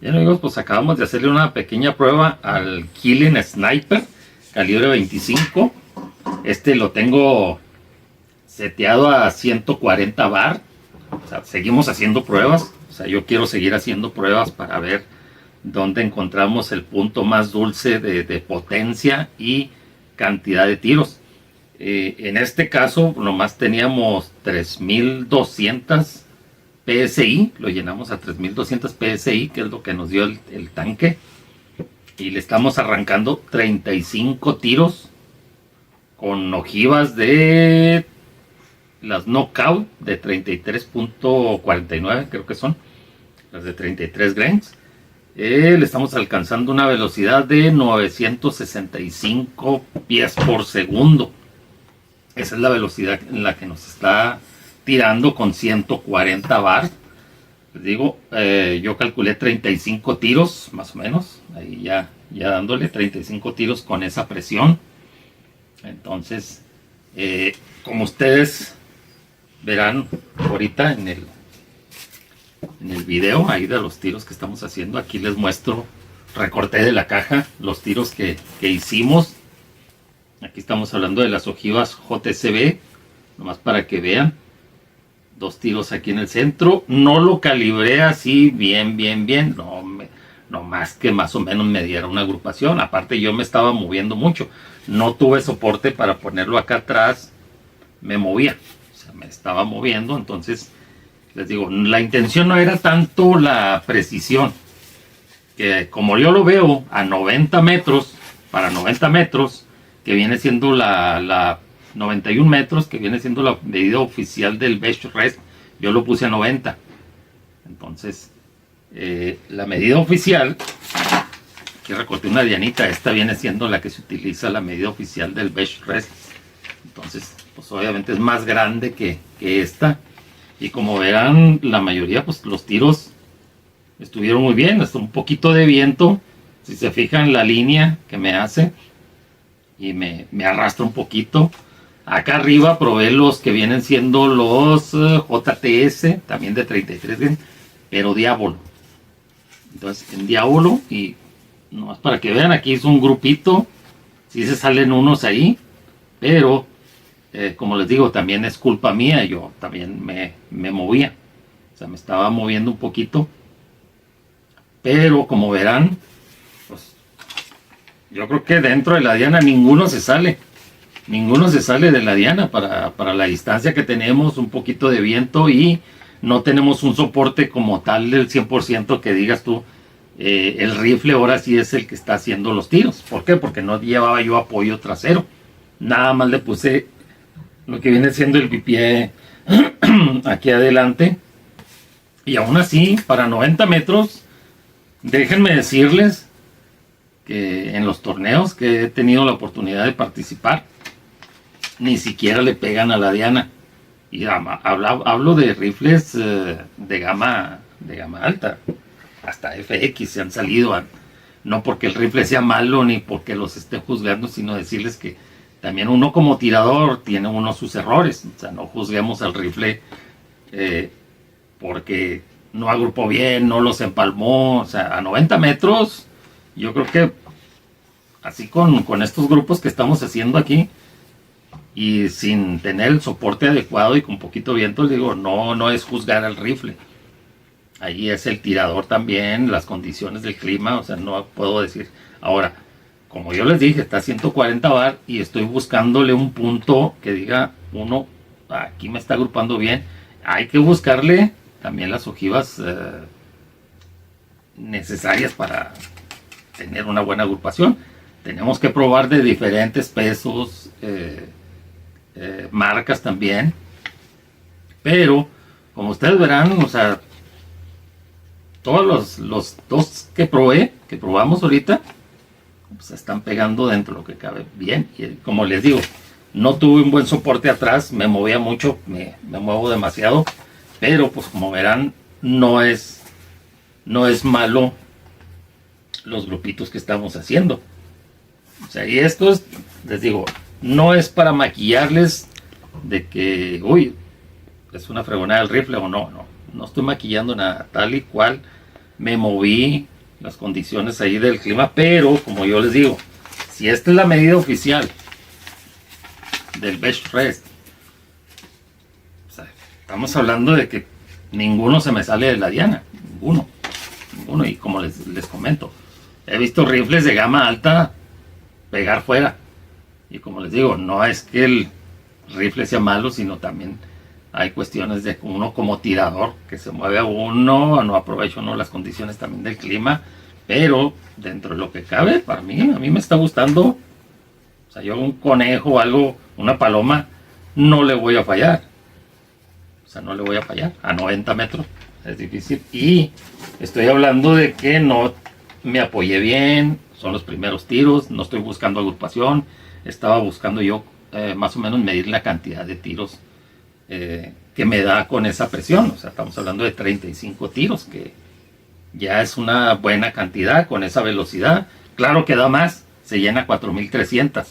Bien amigos, pues acabamos de hacerle una pequeña prueba al Killing Sniper calibre 25. Este lo tengo seteado a 140 bar. O sea, seguimos haciendo pruebas. O sea, yo quiero seguir haciendo pruebas para ver dónde encontramos el punto más dulce de potencia y cantidad de tiros. En este caso, nomás teníamos 3200 PSI, lo llenamos a 3200 PSI, que es lo que nos dio el tanque, y le estamos arrancando 35 tiros con ojivas de las Knockout de 33.49, creo que son las de 33 grains. Le estamos alcanzando una velocidad de 965 pies por segundo. Esa es la velocidad en la que nos está tirando con 140 bar. Les digo, yo calculé 35 tiros, más o menos. Ahí ya dándole 35 tiros con esa presión. Entonces, como ustedes verán ahorita en el video ahí de los tiros que estamos haciendo, aquí les muestro, recorté de la caja los tiros que hicimos. Aquí estamos hablando de las ojivas JCB, nomás para que vean. 2 tiros aquí en el centro. No lo calibré así bien. No más que más o menos me diera una agrupación. Aparte yo me estaba moviendo mucho. No tuve soporte para ponerlo acá atrás. Me movía. O sea, me estaba moviendo. Entonces, les digo, la intención no era tanto la precisión. Que como yo lo veo a 90 metros, para 90 metros, que viene siendo la 91 metros, que viene siendo la medida oficial del Best Rest, yo lo puse a 90. Entonces, la medida oficial, aquí recorté una dianita, esta viene siendo la que se utiliza, la medida oficial del Best Rest. Entonces, pues obviamente es más grande que esta. Y como verán, la mayoría, pues los tiros estuvieron muy bien. Hasta un poquito de viento, si se fijan la línea que me hace, y me arrastra un poquito. Acá arriba probé los que vienen siendo los JTS, también de 33, pero Diablo. Entonces en Diablo, y nomás para que vean, aquí es un grupito, sí se salen unos ahí, pero como les digo, también es culpa mía, yo también me movía, o sea, me estaba moviendo un poquito, pero como verán, pues yo creo que dentro de la diana ninguno se sale de la diana para la distancia que tenemos, un poquito de viento, y no tenemos un soporte como tal del 100% que digas tú, el rifle ahora sí es el que está haciendo los tiros. ¿Por qué? Porque no llevaba yo apoyo trasero, nada más le puse lo que viene siendo el bipié aquí adelante, y aún así para 90 metros, déjenme decirles que en los torneos que he tenido la oportunidad de participar, ni siquiera le pegan a la diana. Y hablo de rifles de gama alta, hasta FX se han salido. No porque el rifle sea malo ni porque los esté juzgando, sino decirles que también uno como tirador tiene uno sus errores. O sea, no juzguemos al rifle porque no agrupó bien, no los empalmó. O sea, a 90 metros, yo creo que así con estos grupos que estamos haciendo aquí, y sin tener el soporte adecuado y con poquito viento, digo, no es juzgar al rifle. Ahí es el tirador también, las condiciones del clima, o sea, no puedo decir. Ahora, como yo les dije, está a 140 bar y estoy buscándole un punto que diga, uno, aquí me está agrupando bien. Hay que buscarle también las ojivas necesarias para tener una buena agrupación. Tenemos que probar de diferentes pesos, marcas también, pero como ustedes verán, o sea, todos los dos que probamos ahorita, pues están pegando dentro de lo que cabe bien. Y como les digo, no tuve un buen soporte atrás, me movía mucho, me muevo demasiado, pero pues como verán, no es malo los grupitos que estamos haciendo. O sea, y esto es, les digo, no es para maquillarles de que, uy, es una fregonada el rifle o no estoy maquillando nada, tal y cual me moví, las condiciones ahí del clima, pero como yo les digo, si esta es la medida oficial del Best Rest, o sea, estamos hablando de que ninguno se me sale de la diana, ninguno, y como les comento, he visto rifles de gama alta pegar fuera, y como les digo, no es que el rifle sea malo, sino también hay cuestiones de uno como tirador, que se mueve a uno, no aprovecha uno las condiciones también del clima, pero dentro de lo que cabe, para mí, a mí me está gustando. O sea, yo un conejo o algo, una paloma, no le voy a fallar. O sea, no le voy a fallar. A 90 metros es difícil. Y estoy hablando de que no me apoyé bien, son los primeros tiros, no estoy buscando agrupación. Estaba buscando yo más o menos medir la cantidad de tiros que me da con esa presión. O sea, estamos hablando de 35 tiros, que ya es una buena cantidad con esa velocidad. Claro que da más, se llena 4300.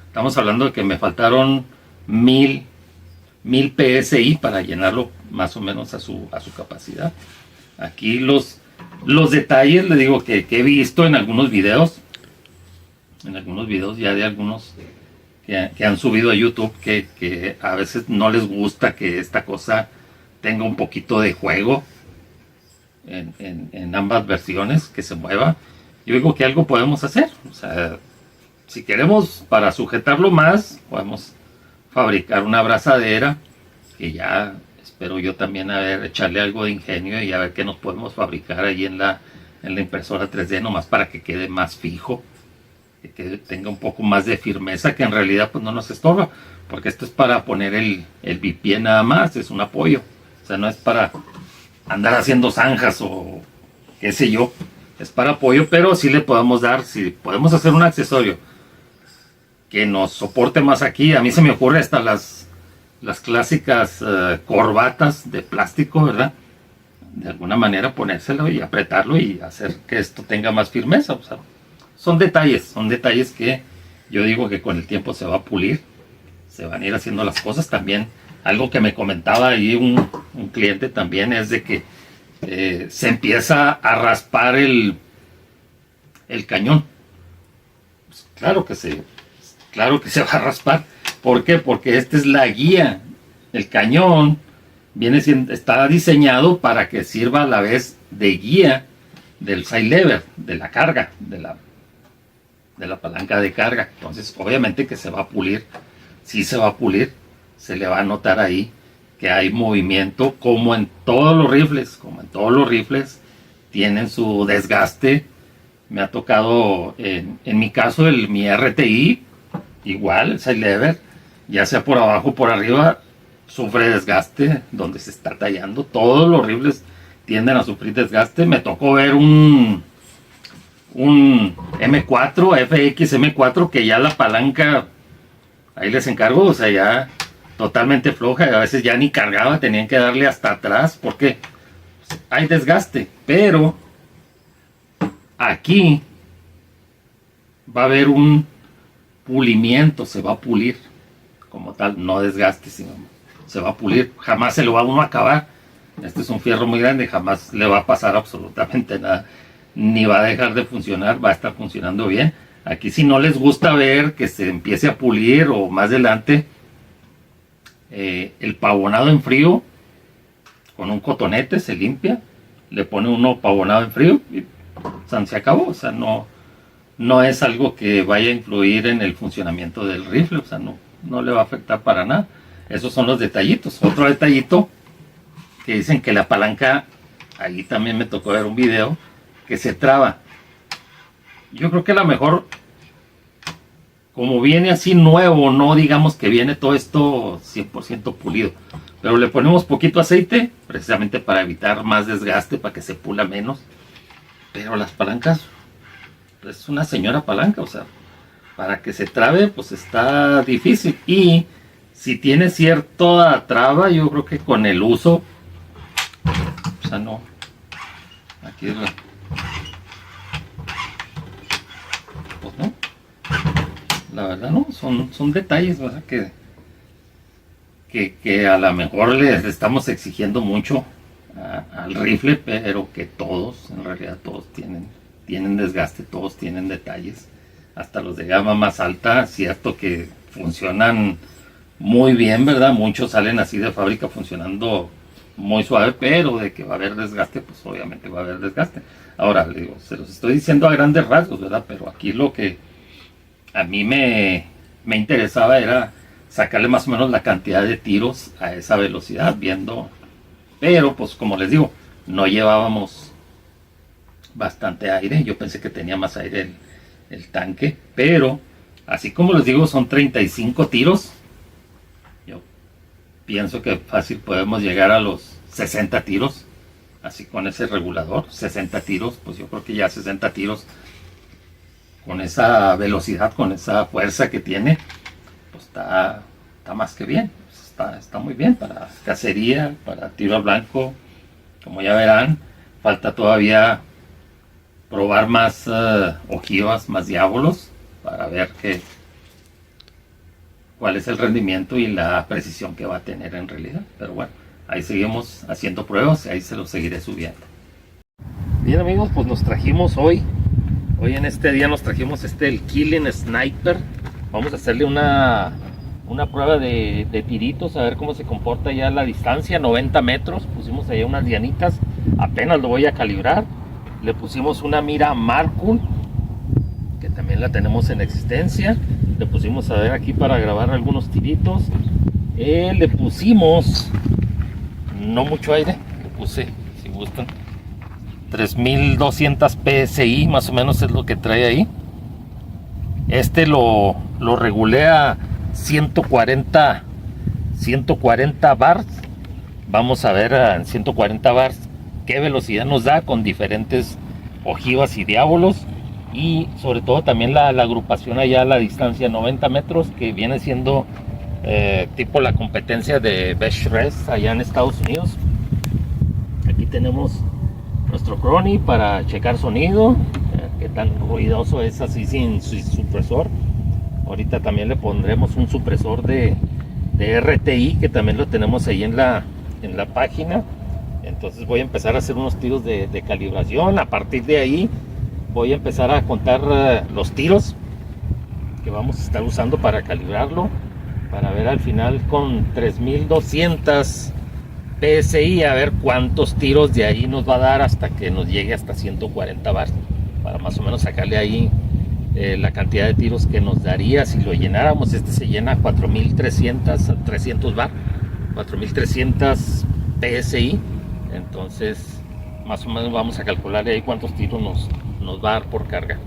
Estamos hablando de que me faltaron 1000 PSI para llenarlo más o menos a su capacidad. Aquí los detalles, le digo que he visto en algunos videos ya de algunos que han subido a YouTube, que a veces no les gusta que esta cosa tenga un poquito de juego en ambas versiones, que se mueva. Yo digo que algo podemos hacer. O sea, si queremos para sujetarlo más, podemos fabricar una abrazadera, que ya espero yo también echarle algo de ingenio y a ver qué nos podemos fabricar ahí en la impresora 3D, nomás para que quede más fijo, que tenga un poco más de firmeza, que en realidad pues no nos estorba, porque esto es para poner el bipié nada más, es un apoyo. O sea, no es para andar haciendo zanjas o qué sé yo, es para apoyo, pero sí le podemos dar, si podemos hacer un accesorio que nos soporte más aquí. A mí se me ocurre hasta las clásicas corbatas de plástico, ¿verdad? De alguna manera ponérselo y apretarlo y hacer que esto tenga más firmeza. O sea, son detalles que yo digo que con el tiempo se va a pulir, se van a ir haciendo las cosas. También algo que me comentaba ahí un cliente también es de que se empieza a raspar el cañón. Pues claro que se va a raspar. ¿Por qué? Porque esta es la guía. El cañón está diseñado para que sirva a la vez de guía del side lever, de la carga, de la palanca de carga. Entonces, obviamente que se va a pulir. Sí se va a pulir. Se le va a notar ahí que hay movimiento, como en todos los rifles, tienen su desgaste. Me ha tocado, en mi caso, mi RTI, igual, el side lever, ya sea por abajo o por arriba, sufre desgaste donde se está tallando. Todos los rifles tienden a sufrir desgaste. Me tocó ver un M4, FX M4, que ya la palanca, ahí les encargo, o sea, ya totalmente floja, a veces ya ni cargaba, tenían que darle hasta atrás porque hay desgaste. Pero aquí va a haber un pulimiento, se va a pulir como tal, no desgaste, sino se va a pulir. Jamás se lo va a uno a acabar. Este es un fierro muy grande, jamás le va a pasar absolutamente nada, ni va a dejar de funcionar, va a estar funcionando bien. Aquí, si no les gusta ver que se empiece a pulir, o más adelante el pavonado en frío, con un cotonete se limpia, le pone uno pavonado en frío y se acabó. O sea, no es algo que vaya a influir en el funcionamiento del rifle. O sea, no le va a afectar para nada. Esos son los detallitos. Otro detallito, que dicen que la palanca, ahí también me tocó ver un video, que se traba. Yo creo que a lo mejor, como viene así nuevo, no digamos que viene todo esto 100% pulido, pero le ponemos poquito aceite, precisamente para evitar más desgaste, para que se pula menos. Pero las palancas, es una señora palanca, o sea, para que se trabe, pues está difícil. Y si tiene cierta traba, yo creo que con el uso, o sea, no, aquí es pues no, la verdad no, son detalles, ¿verdad? Que a lo mejor les estamos exigiendo mucho al rifle, pero que todos, en realidad todos tienen desgaste, todos tienen detalles, hasta los de gama más alta, cierto que funcionan muy bien, ¿verdad? Muchos salen así de fábrica funcionando muy suave, pero de que va a haber desgaste, pues obviamente va a haber desgaste. Ahora, digo, se los estoy diciendo a grandes rasgos, ¿verdad? Pero aquí lo que a mí me interesaba era sacarle más o menos la cantidad de tiros a esa velocidad, viendo, pero pues como les digo, no llevábamos bastante aire, yo pensé que tenía más aire el tanque, pero así como les digo, son 35 tiros, yo pienso que fácil podemos llegar a los 60 tiros, así con ese regulador, 60 tiros, pues yo creo que ya 60 tiros con esa velocidad, con esa fuerza que tiene, pues está más que bien, está muy bien para cacería, para tiro al blanco, como ya verán, falta todavía probar más ojivas, más diábolos, para ver cuál es el rendimiento y la precisión que va a tener en realidad. Pero bueno, ahí seguimos haciendo pruebas y ahí se los seguiré subiendo. Bien amigos, pues nos trajimos hoy en este día nos trajimos el Killing Sniper. Vamos a hacerle una prueba de tiritos, a ver cómo se comporta ya la distancia, 90 metros. Pusimos allá unas dianitas, apenas lo voy a calibrar. Le pusimos una mira Markul, que también la tenemos en existencia. Le pusimos a ver aquí para grabar algunos tiritos. Le pusimos no mucho aire, le puse, si gustan, 3200 PSI, más o menos es lo que trae ahí. Lo regulé a 140 bars. Vamos a ver en 140 bars qué velocidad nos da con diferentes ojivas y diábolos, y sobre todo también la agrupación allá a la distancia 90 metros, que viene siendo tipo la competencia de Best Res allá en Estados Unidos. Aquí tenemos nuestro Crony para checar sonido, qué tan ruidoso es así sin supresor. Ahorita también le pondremos un supresor de RTI, que también lo tenemos ahí en la página. Entonces voy a empezar a hacer unos tiros de calibración. A partir de ahí voy a empezar a contar los tiros que vamos a estar usando para calibrarlo, para ver al final con 3200 PSI, a ver cuántos tiros de ahí nos va a dar hasta que nos llegue hasta 140 bars, para más o menos sacarle ahí la cantidad de tiros que nos daría si lo llenáramos. Se llena a 4300 bar, 4300 PSI. Entonces más o menos vamos a calcularle ahí cuántos tiros nos va a dar por carga.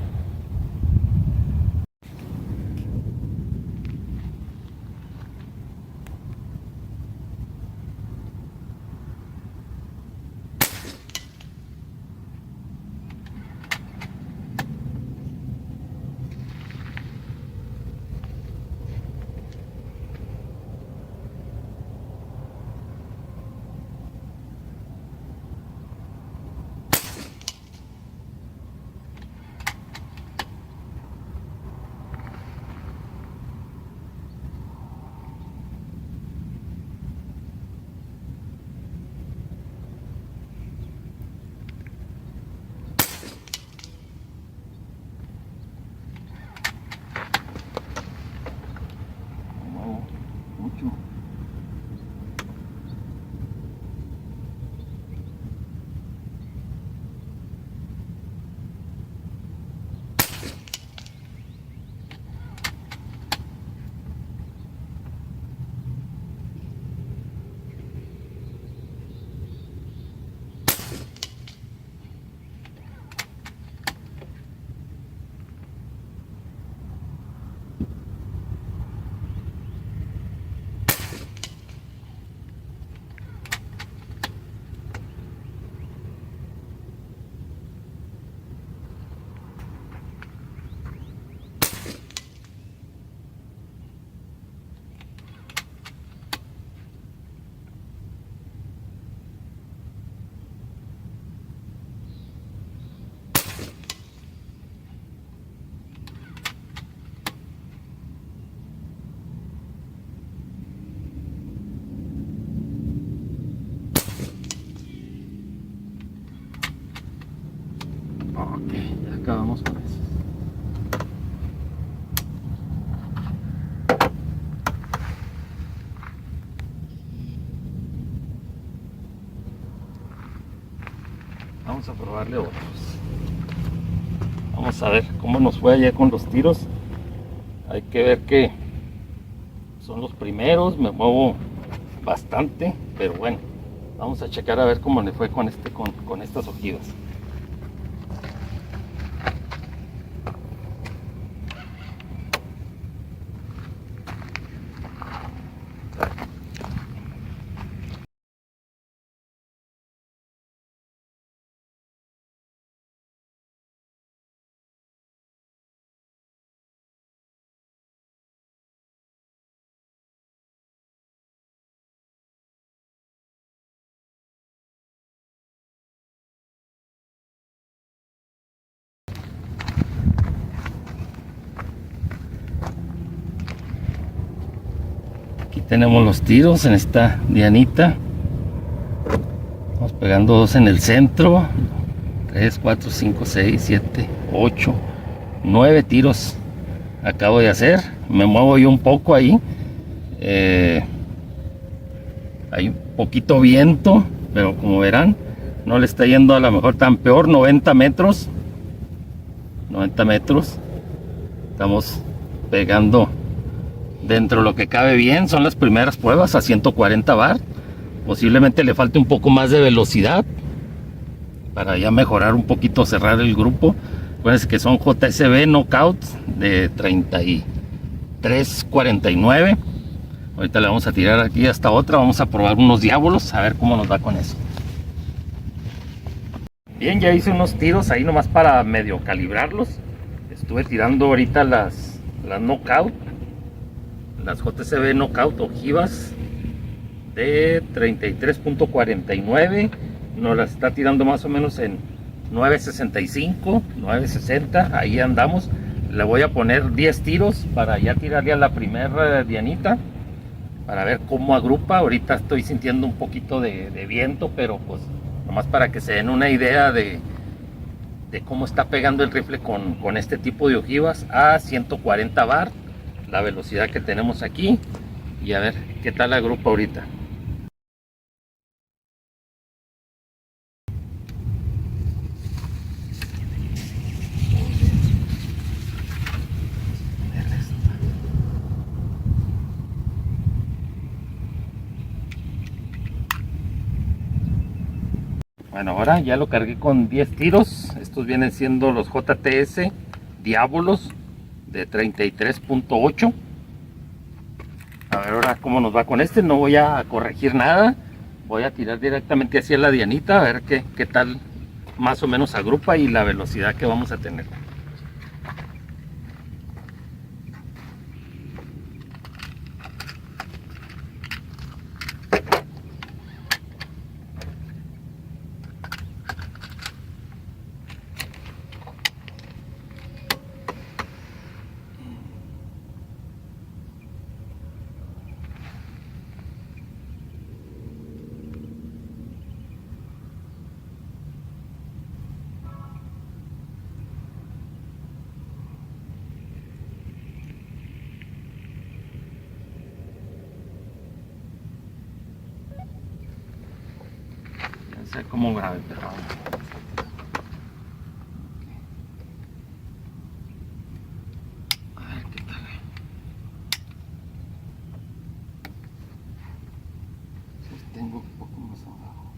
Ok, ya acabamos con eso. Vamos a probarle otros. Vamos a ver cómo nos fue allá con los tiros. Hay que ver que son los primeros, me muevo bastante, pero bueno, vamos a checar a ver cómo le fue con estas ojivas. Aquí tenemos los tiros en esta dianita. Vamos pegando dos en el centro. 3, 4, 5, 6, 7, 8, 9 tiros acabo de hacer. Me muevo yo un poco ahí. Hay un poquito viento, pero como verán, no le está yendo a lo mejor tan peor. 90 metros. 90 metros. Estamos pegando dentro de lo que cabe bien. Son las primeras pruebas a 140 bar. Posiblemente le falte un poco más de velocidad para ya mejorar un poquito, cerrar el grupo. Acuérdense que son JSB Knockout de 33.49. Ahorita le vamos a tirar aquí hasta otra. Vamos a probar unos diábolos, a ver cómo nos va con eso. Bien, ya hice unos tiros ahí nomás para medio calibrarlos. Estuve tirando ahorita las Knockout, las JSB Knockout ojivas de 33.49. nos las está tirando más o menos en 9.65, 9.60, ahí andamos. Le voy a poner 10 tiros para ya tirarle a la primera dianita, para ver cómo agrupa. Ahorita estoy sintiendo un poquito de viento, pero pues nomás para que se den una idea de cómo está pegando el rifle con este tipo de ojivas a 140 bar, la velocidad que tenemos aquí, y a ver qué tal agrupa ahorita. Bueno, ahora ya lo cargué con 10 tiros. Estos vienen siendo los JTS Diabolos de 33.8. A ver ahora cómo nos va con este. No voy a corregir nada. Voy a tirar directamente hacia la dianita, a ver qué tal más o menos agrupa y la velocidad que vamos a tener. No sé cómo grave, pero a ver qué tal. Si tengo un poco más abajo.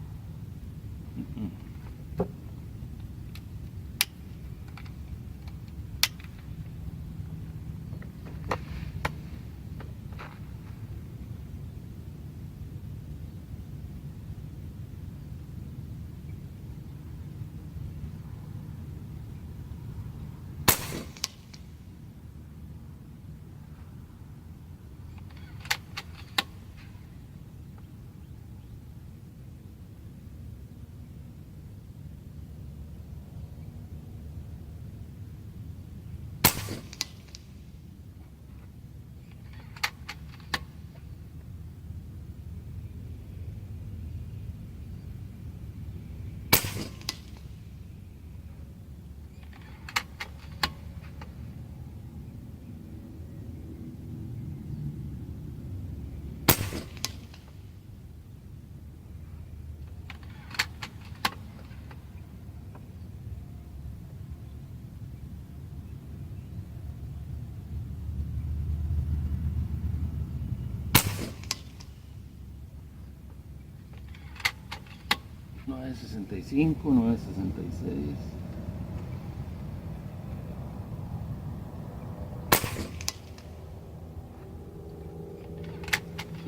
9.65, 9.66.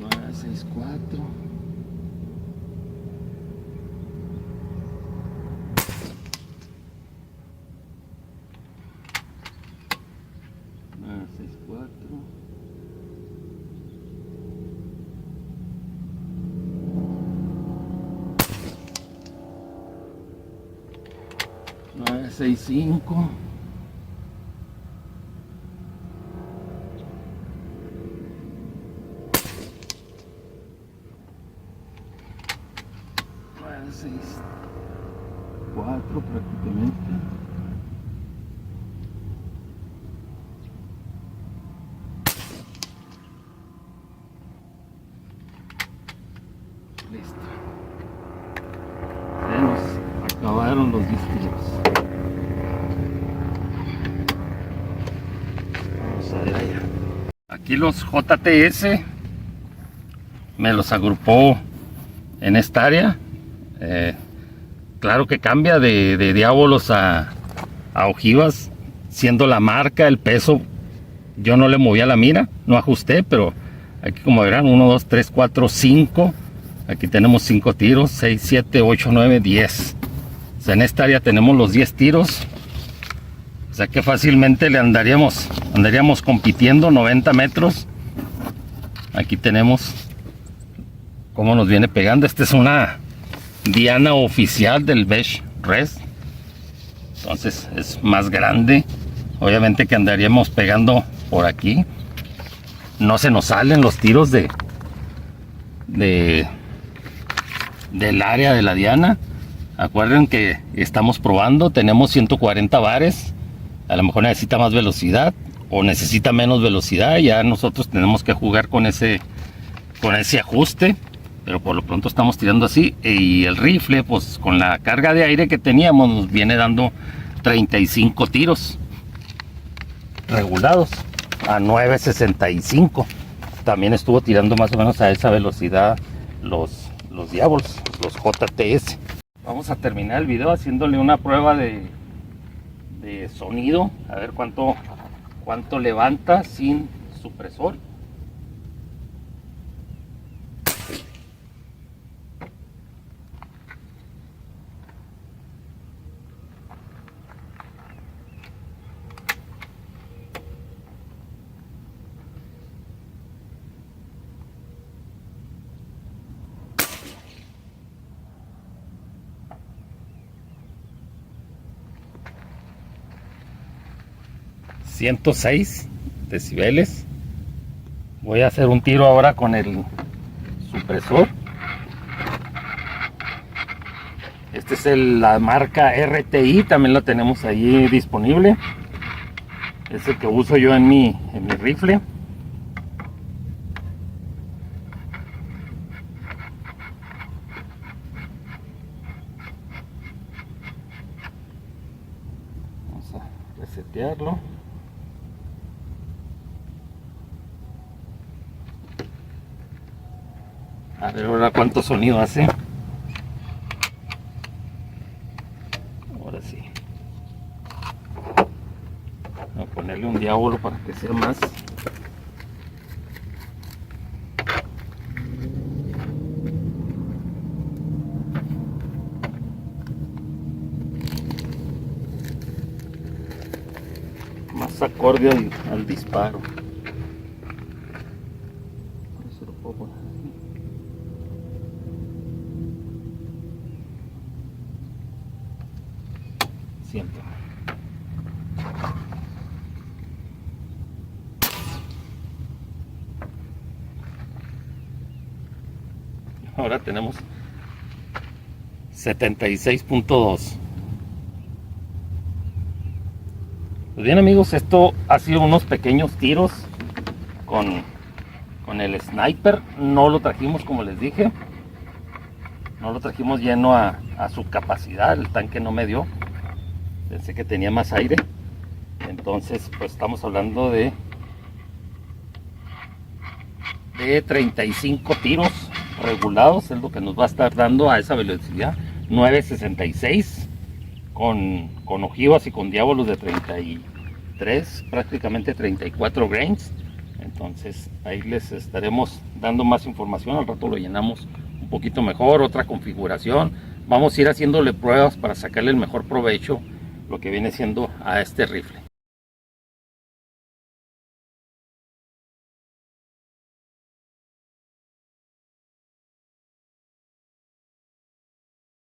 Nueve, seis, cuatro. 965. Nueve, seis, cuatro prácticamente. Listo. Se nos acabaron los discos. Vamos a ver allá. Aquí los JTS me los agrupó en esta área. Claro que cambia de diábolos a ojivas, siendo la marca, el peso. Yo no le movía la mira, no ajusté, pero aquí como verán, 1, 2, 3, 4, 5. Aquí tenemos 5 tiros, 6, 7, 8, 9, 10. O sea, en esta área tenemos los 10 tiros. O sea que fácilmente le andaríamos compitiendo 90 metros. Aquí tenemos cómo nos viene pegando. Esta es una diana oficial del Bech Res. Entonces es más grande. Obviamente que andaríamos pegando por aquí. No se nos salen los tiros del área de la diana. Acuerden que estamos probando, tenemos 140 bares. A lo mejor necesita más velocidad o necesita menos velocidad. Ya nosotros tenemos que jugar con ese ajuste, pero por lo pronto estamos tirando así. Y el rifle, pues con la carga de aire que teníamos, nos viene dando 35 tiros regulados a 9.65. También estuvo tirando más o menos a esa velocidad los diablos, los JTS. Vamos a terminar el video haciéndole una prueba de sonido, a ver cuánto levanta sin supresor. ...106 decibeles. Voy a hacer un tiro ahora con el supresor. Este es la marca RTI, también lo tenemos ahí disponible. Es el que uso yo en mi rifle. Vamos a resetearlo. A ver ahora cuánto sonido hace. Ahora sí. Voy a ponerle un diablo para que sea más. Más acorde al disparo. Eso lo puedo poner aquí. Siempre. Ahora tenemos 76.2. Pues bien amigos, esto ha sido unos pequeños tiros con el sniper. No lo trajimos, como les dije, no lo trajimos lleno a su capacidad. El tanque no me dio, pensé que tenía más aire. Entonces pues estamos hablando de 35 tiros regulados, es lo que nos va a estar dando a esa velocidad. 966 con ojivas y con diábolos de 33, prácticamente 34 grains. Entonces ahí les estaremos dando más información. Al rato lo llenamos un poquito mejor, otra configuración. Vamos a ir haciéndole pruebas para sacarle el mejor provecho lo que viene siendo a este rifle.